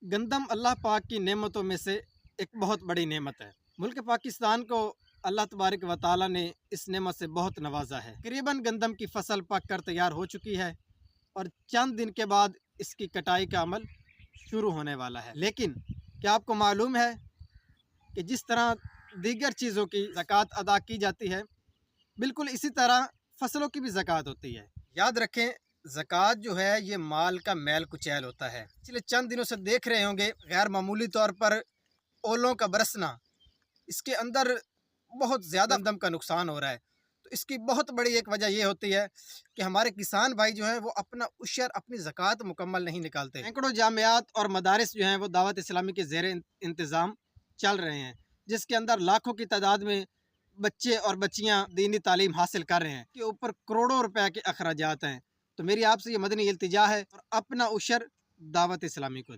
गंदम अल्लाह पाक की नेमतों में से एक बहुत बड़ी नेमत है। मुल्क पाकिस्तान को अल्लाह तबारक व तआला ने इस नेमत से बहुत नवाजा है। करीबन गंदम की फसल पक कर तैयार हो चुकी है और चंद दिन के बाद इसकी कटाई का अमल शुरू होने वाला है। लेकिन क्या आपको मालूम है कि जिस तरह दीगर चीज़ों की ज़कात अदा की जाती है, बिल्कुल इसी तरह फसलों की भी ज़कात होती है। याद रखें, ज़कात जो है ये माल का मैल कुचैल होता है। पिछले चंद दिनों से देख रहे होंगे गैर मामूली तौर पर ओलों का बरसना, इसके अंदर बहुत ज़्यादा गंदम का नुकसान हो रहा है। तो इसकी बहुत बड़ी एक वजह ये होती है कि हमारे किसान भाई जो हैं वो अपना उशर, अपनी ज़कात मुकम्मल नहीं निकालते। सैकड़ों जामियात और मदारिस जो हैं वो दावत इस्लामी के ज़ेर इंतज़ाम चल रहे हैं, जिसके अंदर लाखों की तादाद में बच्चे और बच्चियां दीनी तालीम हासिल कर रहे हैं। के ऊपर करोड़ों रुपए के अखराजात हैं। तो मेरी आपसे ये मदनी इल्तिजा है और अपना उशर दावत इस्लामी को